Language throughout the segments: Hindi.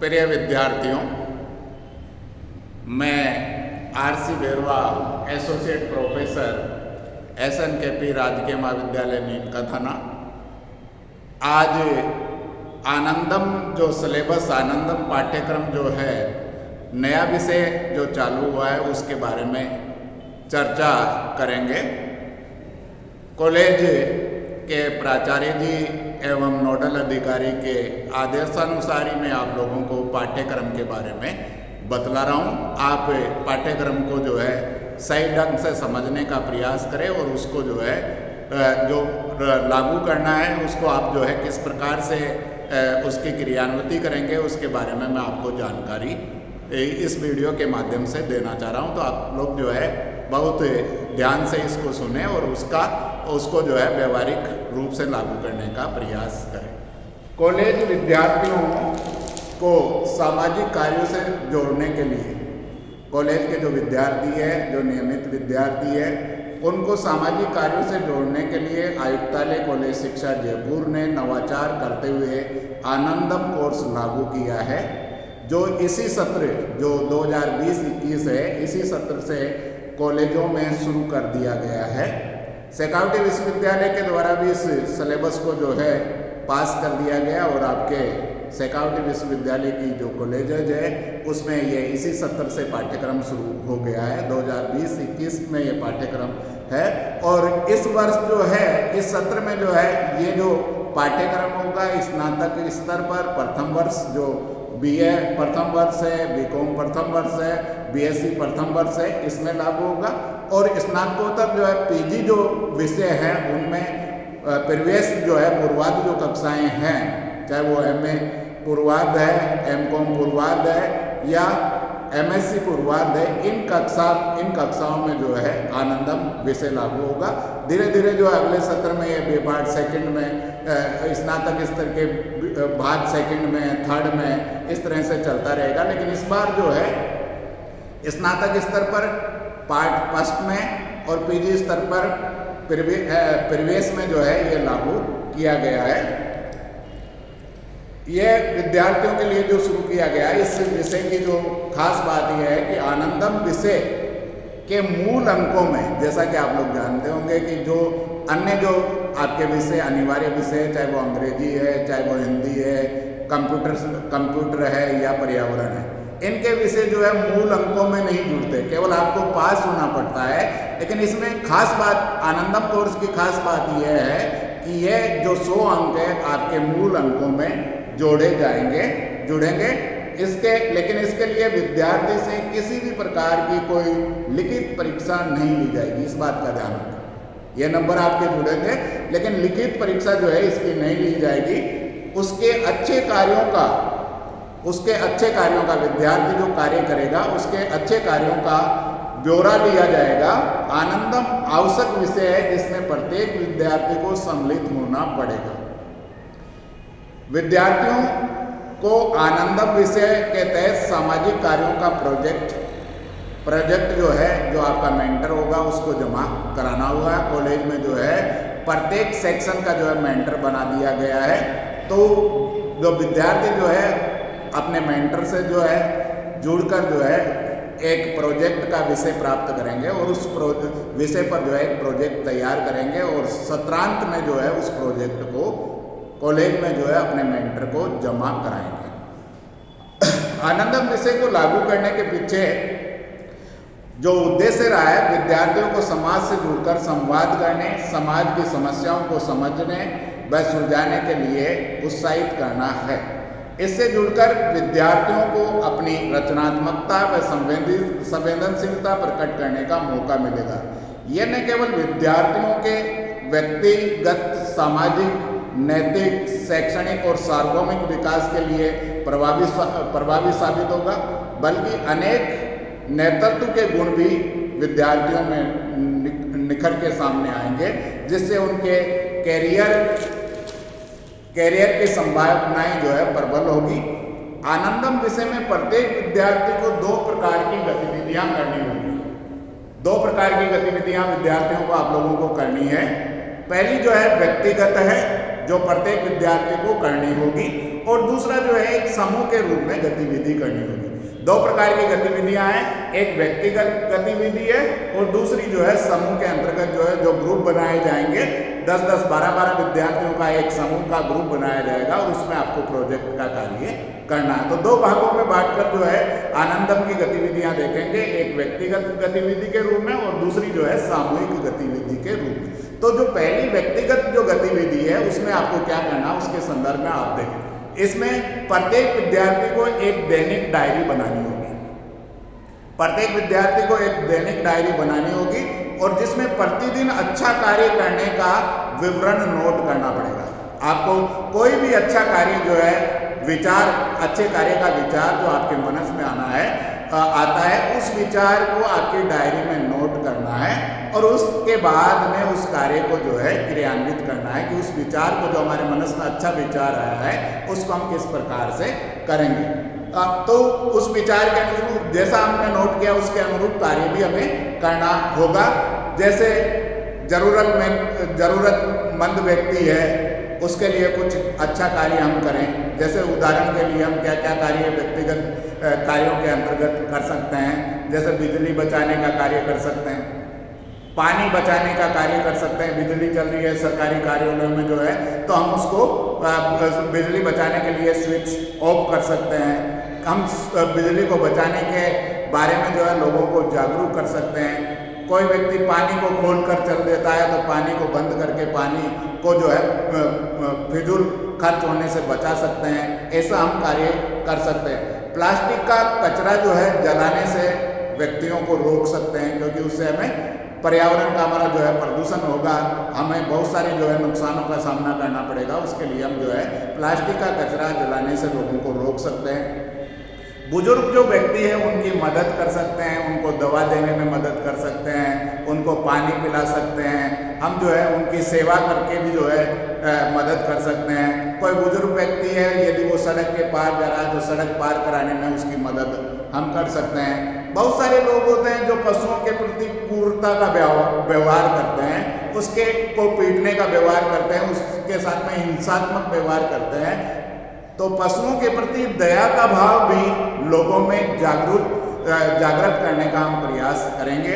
प्रिय विद्यार्थियों, मैं आरसी बेरवा एसोसिएट प्रोफेसर SNKP राजकीय महाविद्यालय नीम का थाना आज आनंदम जो सिलेबस आनंदम पाठ्यक्रम जो है नया विषय जो चालू हुआ है उसके बारे में चर्चा करेंगे। कॉलेज के प्राचार्य जी एवं नोडल अधिकारी के आदेशानुसार ही मैं आप लोगों को पाठ्यक्रम के बारे में बतला रहा हूँ। आप पाठ्यक्रम को जो है सही ढंग से समझने का प्रयास करें और उसको जो है जो लागू करना है उसको आप जो है किस प्रकार से उसकी क्रियान्विति करेंगे उसके बारे में मैं आपको जानकारी इस वीडियो के माध्यम से देना चाह रहा हूँ। तो आप लोग जो है बहुत ध्यान से इसको सुने और उसको जो है व्यवहारिक रूप से लागू करने का प्रयास करें। कॉलेज विद्यार्थियों को सामाजिक कार्यों से जोड़ने के लिए कॉलेज के जो विद्यार्थी है, जो नियमित विद्यार्थी है, उनको सामाजिक कार्यों से जोड़ने के लिए आयुक्तालय कॉलेज शिक्षा जयपुर ने नवाचार करते हुए आनंदम कोर्स लागू किया है, जो इसी सत्र जो 2020-21 है, इसी सत्र से कॉलेजों में शुरू कर दिया गया है। शेखावटी विश्वविद्यालय के द्वारा भी इस सिलेबस को जो है पास कर दिया गया और आपके शेखावटी विश्वविद्यालय की जो कॉलेजेज है उसमें ये इसी सत्र से पाठ्यक्रम शुरू हो गया है। 2020-21 में ये पाठ्यक्रम है और इस वर्ष जो है इस सत्र में जो है ये जो पाठ्यक्रम होगा स्नातक स्तर पर प्रथम वर्ष जो BA प्रथम वर्ष है, BCom प्रथम वर्ष है, BSc प्रथम वर्ष है, इसमें लागू होगा। और स्नातकोत्तर जो है PG जो विषय हैं उनमें प्रवेश जो है पूर्वाध जो कक्षाएं हैं, चाहे वो MA पूर्वाध है, MCom पूर्वाध है या MSc पूर्वाध है, इन कक्षाओं में जो है आनंदम विषय लागू होगा। धीरे धीरे जो अगले सत्र में ये विभाग सेकंड में स्नातक स्तर के भाग सेकंड में, थर्ड में, इस तरह से चलता रहेगा। लेकिन इस बार जो है स्नातक स्तर पर पार्ट फर्स्ट में और PG स्तर पर प्रवेश में जो है ये लागू किया गया है। ये विद्यार्थियों के लिए जो शुरू किया गया है, इस विषय की जो खास बात यह है कि आनंदम विषय के मूल अंकों में, जैसा कि आप लोग जानते होंगे कि जो अन्य जो आपके विषय अनिवार्य विषय है, चाहे वो अंग्रेजी है, चाहे वो हिंदी है, कंप्यूटर है या पर्यावरण है, इनके विषय जो है मूल अंकों में नहीं जुड़ते, केवल आपको पास होना पड़ता है। लेकिन इसमें खास बात, आनंदम कोर्स की खास बात यह है कि ये जो 100 अंक है आपके मूल अंकों में जुड़ेंगे। लेकिन इसके लिए विद्यार्थी से किसी भी प्रकार की कोई लिखित परीक्षा नहीं ली जाएगी, इस बात का ध्यान रखें। ये नंबर आपके जुड़ेंगे लेकिन लिखित परीक्षा जो है इसकी नहीं ली जाएगी। उसके अच्छे कार्यों का विद्यार्थी जो कार्य करेगा उसके अच्छे कार्यों का ब्यौरा लिया जाएगा। आनंदम आवश्यक विषय है जिसमें प्रत्येक विद्यार्थी को सम्मिलित होना पड़ेगा। विद्यार्थियों को आनंदम विषय के तहत सामाजिक कार्यों का प्रोजेक्ट जो है, जो आपका मेंटर होगा उसको जमा कराना होगा। कॉलेज में जो है प्रत्येक सेक्शन का जो है मेंटर बना दिया गया है। तो जो विद्यार्थी जो है अपने मेंटर से जो है जुड़कर जो है एक प्रोजेक्ट का विषय प्राप्त करेंगे और उस विषय पर जो है एक प्रोजेक्ट तैयार करेंगे और सत्रांत में जो है उस प्रोजेक्ट को कॉलेज में जो है अपने मेंटर को जमा कराएंगे। आनंदम विषय को लागू करने के पीछे जो उद्देश्य रहा है, विद्यार्थियों को समाज से जुड़कर संवाद करने, समाज की समस्याओं को समझने व सुलझाने के लिए उत्साहित करना है। इससे जुड़कर विद्यार्थियों को अपनी रचनात्मकता व संवेदनशीलता प्रकट करने का मौका मिलेगा। यह न केवल विद्यार्थियों के व्यक्तिगत, सामाजिक, नैतिक, शैक्षणिक और सार्वभौमिक विकास के लिए प्रभावी साबित होगा, बल्कि अनेक नेतृत्व के गुण भी विद्यार्थियों में निखर के सामने आएंगे, जिससे उनके कैरियर की संभावनाएं जो है प्रबल होगी। आनंदम विषय में प्रत्येक विद्यार्थी को 2 प्रकार की गतिविधियां करनी होंगी। 2 प्रकार की गतिविधियां विद्यार्थियों को आप लोगों को करनी है। पहली जो है व्यक्तिगत है, जो प्रत्येक विद्यार्थी को करनी होगी, और दूसरा जो है एक समूह के रूप में गतिविधि करनी होगी। दो प्रकार की गतिविधियां हैं, एक व्यक्तिगत गतिविधि है और दूसरी जो है समूह के अंतर्गत जो है जो ग्रुप बनाए जाएंगे, 10-10, 12-12 विद्यार्थियों का एक समूह का ग्रुप बनाया जाएगा और उसमें आपको प्रोजेक्ट का कार्य करना है। तो दो भागों में बांटकर जो है आनंदम की गतिविधियां देखेंगे, एक व्यक्तिगत गतिविधि के रूप में और दूसरी जो है सामूहिक गतिविधि के रूप में। तो जो पहली व्यक्तिगत जो गतिविधि है उसमें आपको क्या करना, उसके संदर्भ में आप देखें। इसमें प्रत्येक विद्यार्थी को एक दैनिक डायरी बनानी होगी, प्रत्येक विद्यार्थी को एक दैनिक डायरी बनानी होगी और जिसमें प्रतिदिन अच्छा कार्य करने का विवरण नोट करना पड़ेगा। आपको कोई भी अच्छा कार्य जो है विचार, अच्छे कार्य का विचार जो आपके मन में आता है उस विचार को आपकी डायरी में नोट करना है और उसके बाद में उस कार्य को जो है क्रियान्वित करना है कि उस विचार को, जो हमारे मन में अच्छा विचार आया है, उसको हम किस प्रकार से करेंगे। तो उस विचार के अनुरूप जैसा हमने नोट किया उसके अनुरूप कार्य भी हमें करना होगा। जैसे जरूरतमंद व्यक्ति है उसके लिए कुछ अच्छा कार्य हम करें। जैसे उदाहरण के लिए हम क्या क्या कार्य व्यक्तिगत कार्यों के अंतर्गत कर सकते हैं, जैसे बिजली बचाने का कार्य कर सकते हैं, पानी बचाने का कार्य कर सकते हैं। बिजली चल रही है सरकारी कार्यालयों में जो है तो हम उसको बिजली बचाने के लिए स्विच ऑफ कर सकते हैं। हम बिजली को बचाने के बारे में जो है लोगों को जागरूक कर सकते हैं। कोई व्यक्ति पानी को खोल कर चल देता है तो पानी को बंद करके पानी को जो है फिजूल खर्च होने से बचा सकते हैं, ऐसा हम कार्य कर सकते हैं। प्लास्टिक का कचरा जो है जलाने से व्यक्तियों को रोक सकते हैं, क्योंकि उससे हमें पर्यावरण का हमारा जो है प्रदूषण होगा, हमें बहुत सारे जो है नुकसानों का सामना करना पड़ेगा। उसके लिए हम जो है प्लास्टिक का कचरा जलाने से लोगों को रोक सकते हैं। बुजुर्ग जो व्यक्ति है उनकी मदद कर सकते हैं, उनको दवा देने में मदद कर सकते हैं, उनको पानी पिला सकते हैं, हम जो है उनकी सेवा करके भी जो है मदद कर सकते हैं। कोई बुजुर्ग व्यक्ति है यदि वो सड़क के पार जा रहा है तो सड़क पार कराने में उसकी मदद हम कर सकते हैं। बहुत सारे लोग होते हैं जो पशुओं के प्रति क्रूरता का व्यवहार करते हैं, उसके को पीटने का व्यवहार करते हैं, उसके साथ में हिंसात्मक व्यवहार करते हैं। तो पशुओं के प्रति दया का भाव भी लोगों में जागृत करने का हम प्रयास करेंगे।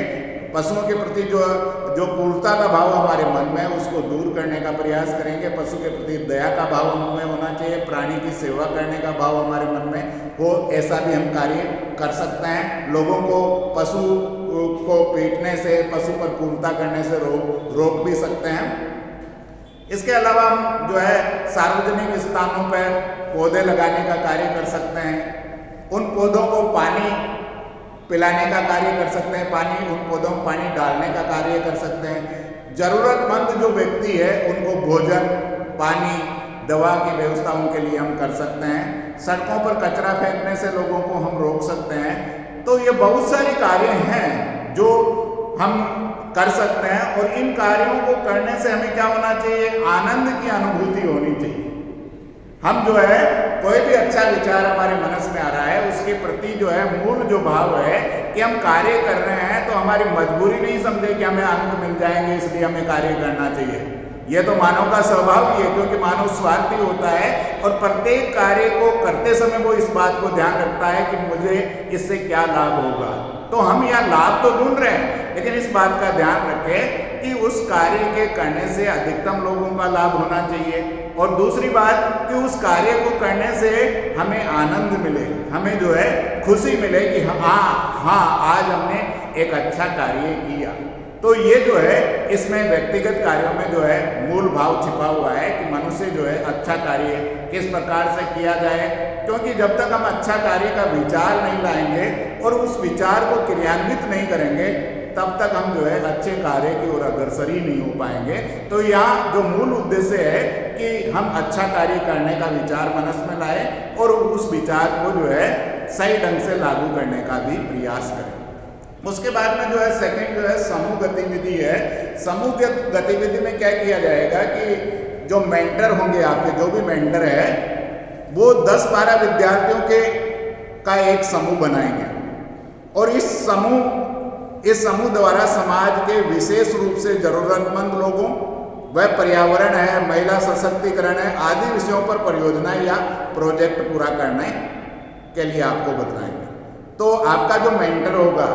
पशुओं के प्रति जो क्रूरता का भाव हमारे मन में है उसको दूर करने का प्रयास करेंगे। पशु के प्रति दया का भाव हमें होना चाहिए, प्राणी की सेवा करने का भाव हमारे मन में हो, ऐसा भी हम कार्य कर सकते हैं। लोगों को पशु को पीटने से, पशु पर क्रूरता करने से रोक भी सकते हैं। इसके अलावा हम जो है सार्वजनिक स्थानों पर पौधे लगाने का कार्य कर सकते हैं, उन पौधों को पानी पिलाने का कार्य कर सकते हैं, उन पौधों में पानी डालने का कार्य कर सकते हैं। जरूरतमंद जो व्यक्ति है उनको भोजन, पानी, दवा की व्यवस्था उनके लिए हम कर सकते हैं। सड़कों पर कचरा फेंकने से लोगों को हम रोक सकते हैं। तो ये बहुत सारे कार्य हैं जो हम कर सकते हैं और इन कार्यों को करने से हमें क्या होना चाहिए, आनंद की अनुभूति होनी चाहिए। हम जो है कोई भी अच्छा विचार हमारे मन में आ रहा है उसके प्रति जो है मूल जो भाव है कि हम कार्य कर रहे हैं तो हमारी मजबूरी नहीं समझे कि हमें अंक मिल जाएंगे इसलिए हमें कार्य करना चाहिए। ये तो मानव का स्वभाव ही है, क्योंकि मानव स्वार्थी होता है और प्रत्येक कार्य को करते समय वो इस बात को ध्यान रखता है कि मुझे इससे क्या लाभ होगा। तो हम यहाँ लाभ तो ढूंढ रहे हैं लेकिन इस बात का ध्यान रखें कि उस कार्य के करने से अधिकतम लोगों का लाभ होना चाहिए और दूसरी बात कि उस कार्य को करने से हमें आनंद मिले, हमें जो है खुशी मिले कि हाँ आज हमने एक अच्छा कार्य किया। तो ये जो है इसमें व्यक्तिगत कार्यों में जो है मूल भाव छिपा हुआ है कि मनुष्य जो है अच्छा कार्य किस प्रकार से किया जाए, क्योंकि जब तक हम अच्छा कार्य का विचार नहीं लाएंगे और उस विचार को क्रियान्वित नहीं करेंगे तब तक हम जो है अच्छे कार्य की ओर अग्रसर ही नहीं हो पाएंगे। तो यहाँ जो मूल उद्देश्य है कि हम अच्छा कार्य करने का विचार मन में लाए और उस विचार को जो है सही ढंग से लागू करने का भी प्रयास करें। उसके बाद में जो है सेकंड जो है समूह गतिविधि है। समूह गतिविधि में क्या किया जाएगा कि जो मेंटर होंगे आपके, जो भी मेंटर है वो 10-12 विद्यार्थियों का एक समूह बनाएंगे और इस समूह द्वारा समाज के विशेष रूप से जरूरतमंद लोगों, वह पर्यावरण है, महिला सशक्तिकरण है आदि विषयों पर परियोजना या प्रोजेक्ट पूरा करने के लिए आपको बताएंगे। तो आपका जो मेंटर होगा,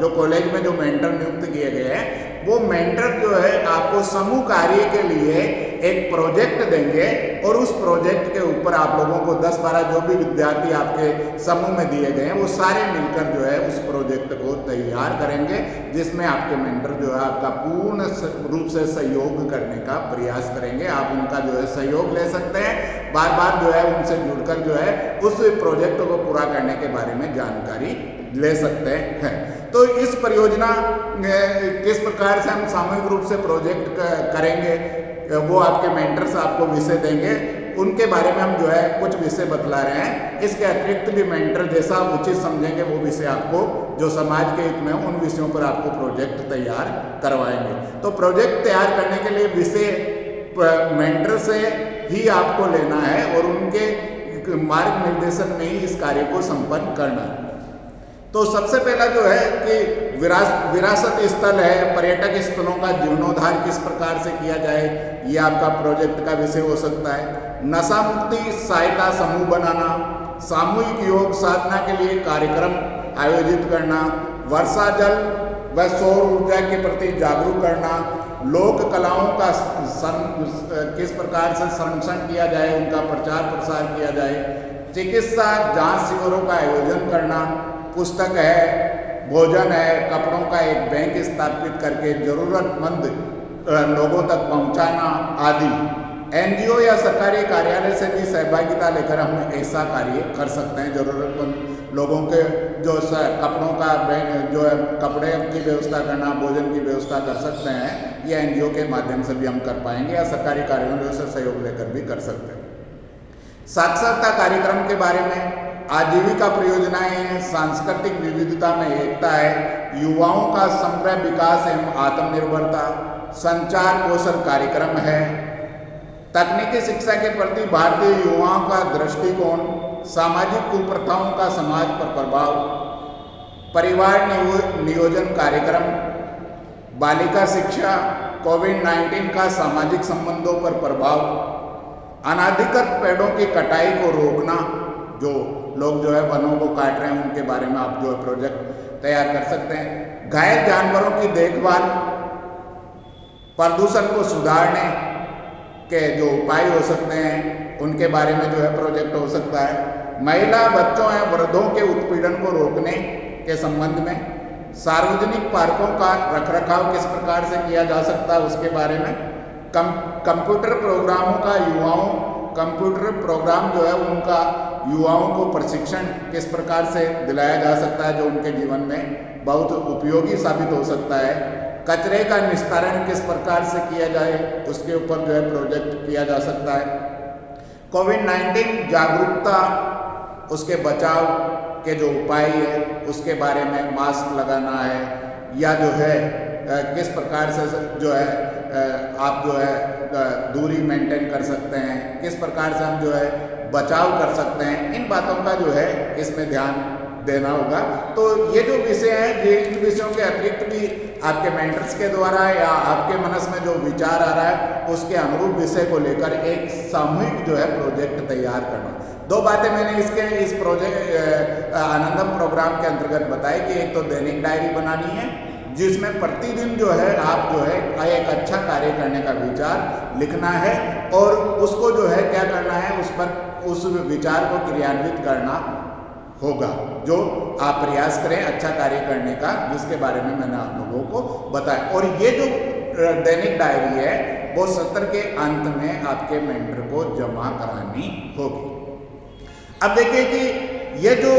जो कॉलेज में जो मेंटर नियुक्त किए गए हैं, वो मेंटर जो है आपको समूह कार्य के लिए एक प्रोजेक्ट देंगे और उस प्रोजेक्ट के ऊपर आप लोगों को 10-12 जो भी विद्यार्थी आपके समूह में दिए गए हैं वो सारे मिलकर जो है उस प्रोजेक्ट को तैयार करेंगे, जिसमें आपके मेंटर जो है आपका पूर्ण रूप से सहयोग करने का प्रयास करेंगे। आप उनका जो है सहयोग ले सकते हैं, बार बार जो है उनसे जुड़कर जो है उस प्रोजेक्ट को पूरा करने के बारे में जानकारी ले सकते हैं। तो इस परियोजना किस प्रकार से हम सामूहिक रूप से प्रोजेक्ट करेंगे, वो आपके मेंटर्स आपको विषय देंगे, उनके बारे में हम जो है कुछ विषय बतला रहे हैं। इसके अतिरिक्त भी मेंटर जैसा आप उचित समझेंगे वो विषय आपको जो समाज के हित में उन विषयों पर आपको प्रोजेक्ट तैयार करवाएंगे। तो प्रोजेक्ट तैयार करने के लिए विषय मेंटर से ही आपको लेना है और उनके मार्ग निर्देशन में ही इस कार्य को संपन्न करना है। तो सबसे पहला जो है कि विरासत स्थल है, पर्यटक स्थलों का जीर्णोद्धार किस प्रकार से किया जाए, ये आपका प्रोजेक्ट का विषय हो सकता है। नशा मुक्ति सहायता समूह बनाना, सामूहिक योग साधना के लिए कार्यक्रम आयोजित करना, वर्षा जल व सौर ऊर्जा के प्रति जागरूक करना, लोक कलाओं का किस प्रकार से संरक्षण किया जाए, उनका प्रचार प्रसार किया जाए, चिकित्सा जांच शिविरों का आयोजन करना, पुस्तक है, भोजन है, कपड़ों का एक बैंक स्थापित करके जरूरतमंद लोगों तक पहुंचाना आदि। एनजीओ या सरकारी कार्यालय से भी सहभागिता लेकर हम ऐसा कार्य कर सकते हैं। जरूरतमंद लोगों के जो कपड़ों का बैंक जो है कपड़े की व्यवस्था करना, भोजन की व्यवस्था कर सकते हैं, ये एनजीओ के माध्यम से भी हम कर पाएंगे या सरकारी कार्यालयों से सहयोग लेकर भी कर सकते हैं। साक्षरता कार्यक्रम के बारे में, आजीविका परियोजनाएं, सांस्कृतिक विविधता में एकता है, युवाओं का समग्र विकास एवं आत्मनिर्भरता, संचार कौशल कार्यक्रम है, तकनीकी शिक्षा के प्रति भारतीय युवाओं का दृष्टिकोण, सामाजिक कुप्रथाओं का समाज पर प्रभाव, परिवार नियोजन कार्यक्रम, बालिका शिक्षा, कोविड-19 का सामाजिक संबंधों पर प्रभाव, अनाधिकृत पेड़ों की कटाई को रोकना, जो लोग जो है वनों को काट रहे हैं उनके बारे में आप जो है प्रोजेक्ट तैयार कर सकते हैं। घायल जानवरों की देखभाल, प्रदूषण को सुधारने के जो उपाय हो सकते हैं उनके बारे में जो है प्रोजेक्ट हो सकता है। महिला, बच्चों या वृद्धों के उत्पीड़न को रोकने के संबंध में, सार्वजनिक पार्कों का रखरखाव किस प्रकार से किया जा सकता है उसके बारे में, कंप्यूटर प्रोग्रामों का कंप्यूटर प्रोग्राम जो है उनका युवाओं को प्रशिक्षण किस प्रकार से दिलाया जा सकता है जो उनके जीवन में बहुत उपयोगी साबित हो सकता है। कचरे का निस्तारण किस प्रकार से किया जाए उसके ऊपर जो है प्रोजेक्ट किया जा सकता है। कोविड-19 जागरूकता, उसके बचाव के जो उपाय है उसके बारे में, मास्क लगाना है या जो है किस प्रकार से जो है आप जो है दूरी मेंटेन कर सकते हैं, किस प्रकार से हम जो है बचाव कर सकते हैं, इन बातों का जो है इसमें ध्यान देना होगा। तो ये जो विषय हैं, ये इन विषयों के अतिरिक्त भी आपके मेंटर्स के द्वारा या आपके मनस में जो विचार आ रहा है उसके अनुरूप विषय को लेकर एक सामूहिक जो है प्रोजेक्ट तैयार करना। दो बातें मैंने इस प्रोजेक्ट आनंदम प्रोग्राम के अंतर्गत बताई कि एक तो दैनिक डायरी बनानी है जिसमें प्रतिदिन जो है आप जो है एक अच्छा कार्य करने का विचार लिखना है और उसको जो है क्या करना है उस विचार को क्रियान्वित करना होगा, जो आप प्रयास करें अच्छा कार्य करने का, जिसके बारे में मैंने आप लोगों को बताया। और ये जो दैनिक डायरी है वो सत्र के अंत में आपके मेंटर को जमा करानी होगी। अब देखिए कि ये जो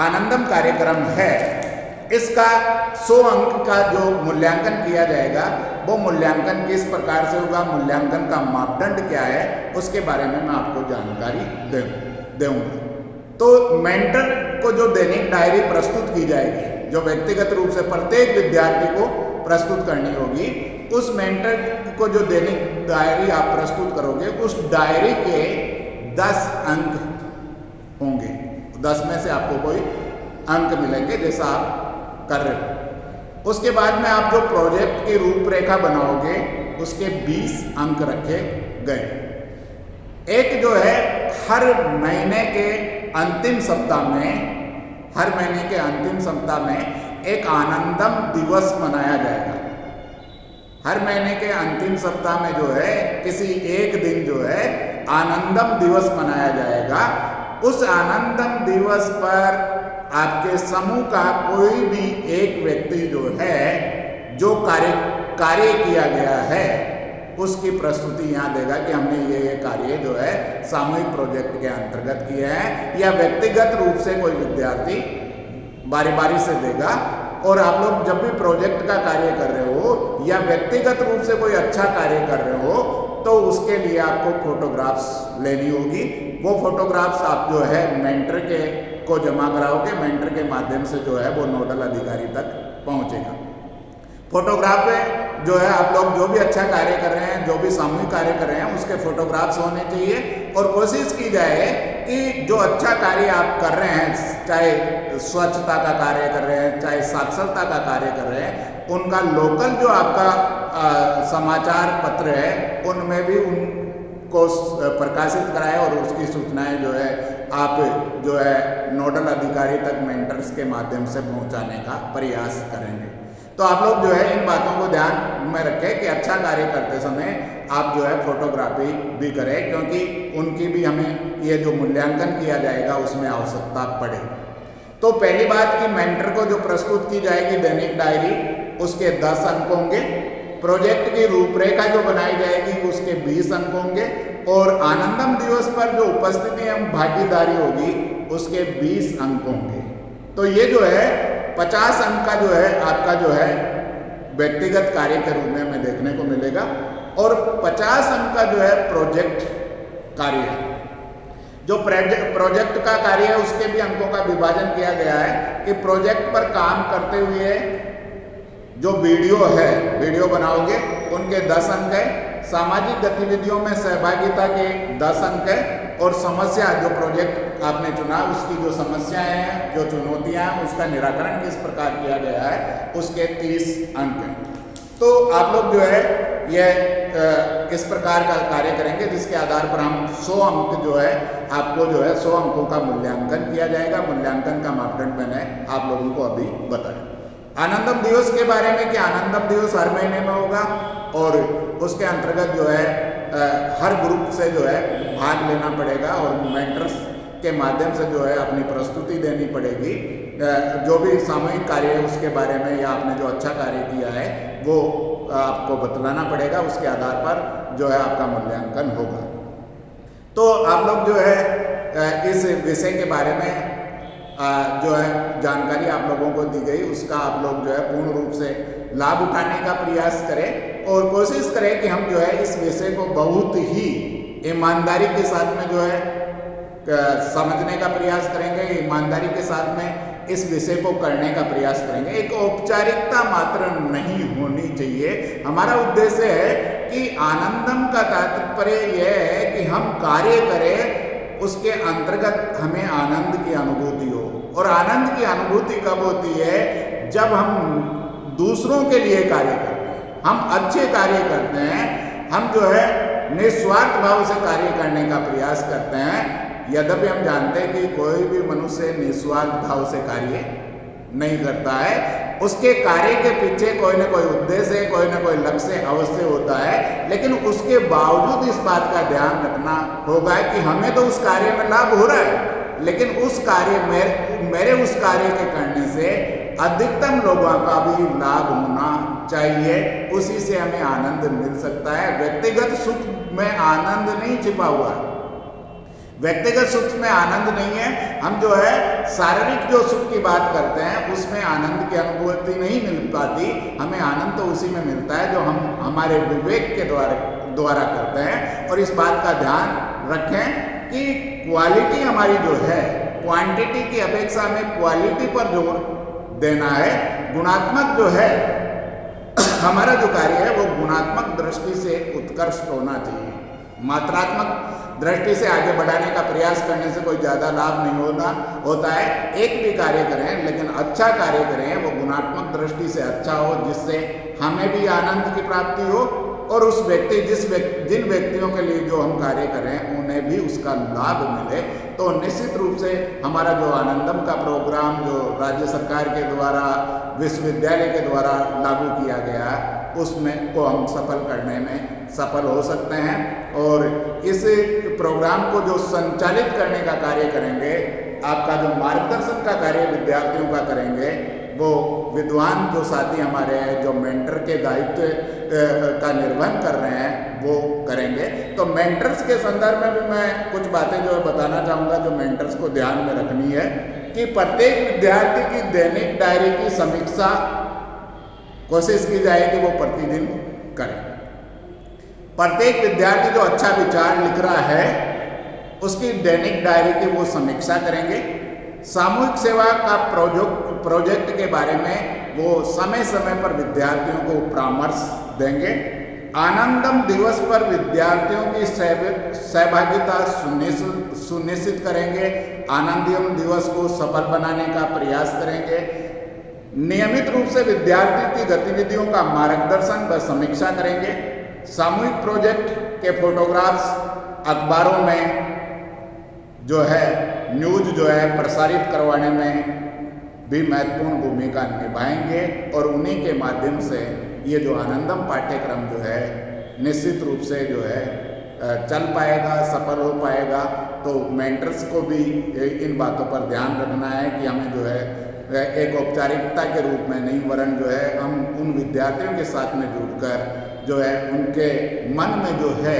आनंदम कार्यक्रम है इसका 100 अंक का जो मूल्यांकन किया जाएगा वो मूल्यांकन किस प्रकार से होगा, मूल्यांकन का मापदंड क्या है उसके बारे में मैं आपको जानकारी दूंगा। तो मेंटर को जो दैनिक डायरी प्रस्तुत की जाएगी, जो व्यक्तिगत रूप से प्रत्येक विद्यार्थी को प्रस्तुत करनी होगी, उस मेंटर को जो दैनिक डायरी आप प्रस्तुत करोगे उस डायरी के 10 अंक होंगे। 10 में से आपको कोई अंक मिलेंगे जैसा आप कर रहे हो। उसके बाद में आप जो प्रोजेक्ट की रूपरेखा बनाओगे उसके 20 अंक रखे गए। एक जो है हर महीने के अंतिम सप्ताह में एक आनंदम दिवस मनाया जाएगा। हर महीने के अंतिम सप्ताह में जो है किसी एक दिन जो है आनंदम दिवस मनाया जाएगा। उस आनंदम दिवस पर आपके समूह का कोई भी एक व्यक्ति जो है जो कार्य किया गया है उसकी प्रस्तुति यहाँ देगा कि हमने ये कार्य जो है सामूहिक प्रोजेक्ट के अंतर्गत किए हैं, या व्यक्तिगत रूप से कोई विद्यार्थी बारी बारी से देगा। और आप लोग जब भी प्रोजेक्ट का कार्य कर रहे हो या व्यक्तिगत रूप से कोई अच्छा कार्य कर रहे हो तो उसके लिए आपको फोटोग्राफ्स लेनी होगी। वो फोटोग्राफ्स आप जो है मेंटर को जमा कराओगे, मेंटर के माध्यम से जो है वो नोडल अधिकारी तक पहुंचेगा। फोटोग्राफ में जो है आप लोग जो भी अच्छा कार्य कर रहे हैं, जो भी सामूहिक कार्य कर रहे हैं, उसके फोटोग्राफ्स होने चाहिए। और कोशिश की जाए कि जो अच्छा कार्य आप कर रहे हैं, चाहे स्वच्छता का कार्य कर रहे हैं, चाहे साक्षरता का कार्य कर रहे हैं, उनका लोकल जो आपका समाचार पत्र है उनमें भी उनको प्रकाशित कराएं और उसकी सूचनाएं जो है आप जो है नोडल अधिकारी तक मेंटर्स के माध्यम से पहुंचाने का प्रयास करेंगे। तो आप लोग जो है इन बातों को ध्यान में रखें कि अच्छा कार्य करते समय आप जो है फोटोग्राफी भी करें, क्योंकि उनकी भी हमें ये जो मूल्यांकन किया जाएगा उसमें आवश्यकता पड़े। तो पहली बात कि मेंटर को जो प्रस्तुत की जाएगी दैनिक डायरी, उसके 10 अंक होंगे। प्रोजेक्ट की रूपरेखा जो बनाई जाएगी उसके 20 अंक होंगे। और आनंदम दिवस पर जो उपस्थिति एवं भागीदारी होगी उसके 20 अंक होंगे। तो ये जो है 50 अंक का जो है आपका जो है व्यक्तिगत कार्य के रूप में हमें देखने को मिलेगा। और 50 अंक का जो है प्रोजेक्ट कार्य है। जो प्रोजेक्ट का कार्य है उसके भी अंकों का विभाजन किया गया है कि प्रोजेक्ट पर काम करते हुए जो वीडियो बनाओगे उनके 10 अंक है। सामाजिक गतिविधियों में सहभागिता के 10 अंक है। और समस्या जो प्रोजेक्ट आपने चुना उसकी जो समस्याएं हैं, जो चुनौतियां हैं, उसका निराकरण किस प्रकार किया गया है उसके 30 अंक हैं। तो आप लोग जो है ये इस प्रकार का कार्य करेंगे जिसके आधार पर हम 100 अंक जो है आपको जो है 100 अंकों का मूल्यांकन किया जाएगा। मूल्यांकन का मापदंड मैंने आप लोगों को अभी बताया। आनंदम दिवस के बारे में कि आनंदम दिवस हर महीने में होगा और उसके अंतर्गत जो है हर ग्रुप से जो है भाग लेना पड़ेगा और मेंटर्स के माध्यम से जो है अपनी प्रस्तुति देनी पड़ेगी। जो भी सामूहिक कार्य है उसके बारे में या आपने जो अच्छा कार्य किया है वो आपको बतलाना पड़ेगा। उसके आधार पर जो है आपका मूल्यांकन होगा। तो आप लोग जो है इस विषय के बारे में जो है जानकारी आप लोगों को दी गई उसका आप लोग जो है पूर्ण रूप से लाभ उठाने का प्रयास करें और कोशिश करें कि हम जो है इस विषय को बहुत ही ईमानदारी के साथ में जो है समझने का प्रयास करेंगे। ईमानदारी के साथ में इस विषय को करने का प्रयास करेंगे। एक औपचारिकता मात्र नहीं होनी चाहिए। हमारा उद्देश्य है कि आनंदम का तात्पर्य यह है कि हम कार्य करें, उसके अंतर्गत हमें आनंद की अनुभूति हो। और आनंद की अनुभूति कब होती है? जब हम दूसरों के लिए कार्य करते हैं, हम अच्छे कार्य करते हैं, हम जो है निस्वार्थ भाव से कार्य करने का प्रयास करते हैं। यद्यपि हम जानते हैं कि कोई भी मनुष्य निस्वार्थ भाव से कार्य नहीं करता है, उसके कार्य के पीछे कोई ना कोई उद्देश्य, कोई ना कोई लक्ष्य अवश्य होता है। लेकिन उसके बावजूद इस बात का ध्यान रखना होगा कि हमें तो उस कार्य में लाभ हो रहा है, लेकिन उस कार्य में मेरे उस कार्य के करने से अधिकतम लोगों का भी लाभ होना चाहिए। उसी से हमें आनंद मिल सकता है। व्यक्तिगत सुख में आनंद नहीं छिपा हुआ है। व्यक्तिगत सुख में आनंद नहीं है। हम जो है शारीरिक जो सुख की बात करते हैं उसमें आनंद की अनुभूति नहीं मिल पाती। हमें आनंद तो उसी में मिलता है जो हम हमारे विवेक के द्वारा करते हैं। और इस बात का ध्यान रखें कि क्वालिटी हमारी जो है क्वांटिटी की अपेक्षा में क्वालिटी पर जोर देना है। गुणात्मक जो है हमारा जो कार्य है वो गुणात्मक दृष्टि से उत्कृष्ट होना चाहिए। मात्रात्मक दृष्टि से आगे बढ़ाने का प्रयास करने से कोई ज़्यादा लाभ नहीं होता है। एक भी कार्य करें लेकिन अच्छा कार्य करें, वो गुणात्मक दृष्टि से अच्छा हो, जिससे हमें भी आनंद की प्राप्ति हो और उस व्यक्ति जिन व्यक्तियों के लिए जो हम कार्य करें उन्हें भी उसका लाभ मिले। तो निश्चित रूप से हमारा जो आनंदम का प्रोग्राम जो राज्य सरकार के द्वारा विश्वविद्यालय के द्वारा लागू किया गया उसमें को हम सफल करने में सफल हो सकते हैं। और इस प्रोग्राम को जो संचालित करने का कार्य करेंगे, आपका जो मार्गदर्शन का कार्य विद्यार्थियों का करेंगे, वो विद्वान जो साथी हमारे हैं जो मेंटर के दायित्व का निर्वहन कर रहे हैं वो करेंगे। तो मेंटर्स के संदर्भ में भी मैं कुछ बातें जो है बताना चाहूँगा जो मेंटर्स को ध्यान में रखनी है कि प्रत्येक विद्यार्थी की दैनिक डायरी की समीक्षा कोशिश की जाए कि वो प्रतिदिन करें। प्रत्येक विद्यार्थी जो अच्छा विचार लिख रहा है उसकी दैनिक डायरी की वो समीक्षा करेंगे। सामूहिक सेवा का प्रोजेक्ट के बारे में वो समय समय पर विद्यार्थियों को परामर्श देंगे। आनंदम दिवस पर विद्यार्थियों की सहभागिता सुनिश्चित करेंगे। आनंदम दिवस को सफल बनाने का प्रयास करेंगे। नियमित रूप से विद्यार्थी की गतिविधियों का मार्गदर्शन व समीक्षा करेंगे। सामूहिक प्रोजेक्ट के फोटोग्राफ्स अखबारों में जो है न्यूज जो है प्रसारित करवाने में भी महत्वपूर्ण भूमिका निभाएंगे और उन्हीं के माध्यम से ये जो आनंदम पाठ्यक्रम जो है निश्चित रूप से जो है चल पाएगा, सफल हो पाएगा। तो मेंटर्स को भी इन बातों पर ध्यान रखना है कि हमें जो है एक औपचारिकता के रूप में नहीं वरन जो है हम उन विद्यार्थियों के साथ में जुड़कर जो है उनके मन में जो है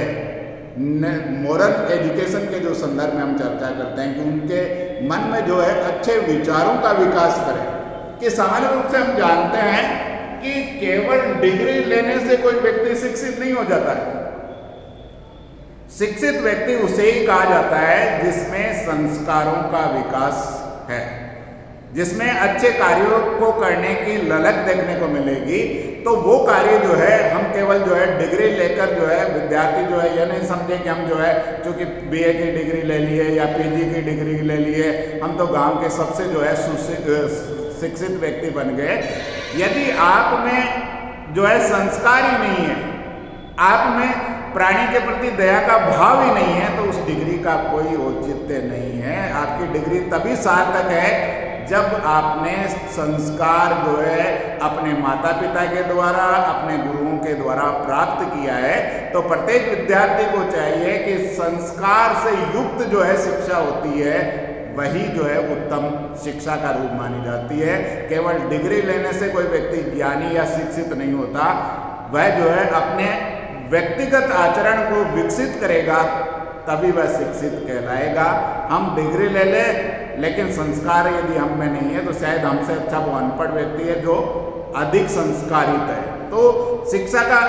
मोरल एजुकेशन के जो संदर्भ में हम चर्चा करते हैं कि उनके मन में जो है अच्छे विचारों का विकास करें। कि सामान्य रूप से हम जानते हैं कि केवल डिग्री लेने से कोई व्यक्ति शिक्षित नहीं हो जाता है। शिक्षित व्यक्ति उसे ही कहा जाता है जिसमें संस्कारों का विकास है, जिसमें अच्छे कार्यों को करने की ललक देखने को मिलेगी। तो वो कार्य जो है हम केवल जो है डिग्री लेकर जो है विद्यार्थी जो है यह नहीं समझे कि हम जो है चूँकि बीए की डिग्री ले लिए या पीजी की डिग्री ले लिए हम तो गांव के सबसे जो है शिक्षित व्यक्ति बन गए। यदि आप में जो है संस्कार ही नहीं है, आप में प्राणी के प्रति दया का भाव ही नहीं है, तो उस डिग्री का कोई औचित्य नहीं है। आपकी डिग्री तभी सार्थक है जब आपने संस्कार जो है अपने माता पिता के द्वारा, अपने गुरुओं के द्वारा प्राप्त किया है। तो प्रत्येक विद्यार्थी को चाहिए कि संस्कार से युक्त जो है शिक्षा होती है वही जो है उत्तम शिक्षा का रूप मानी जाती है। केवल डिग्री लेने से कोई व्यक्ति ज्ञानी या शिक्षित नहीं होता, वह जो है अपने व्यक्तिगत आचरण को विकसित करेगा तभी वह शिक्षित कहलाएगा। हम डिग्री ले लें लेकिन संस्कार यदि हम में नहीं है तो शायद हमसे अच्छा वो अनपढ़ व्यक्ति है जो अधिक संस्कारित है। तो शिक्षा का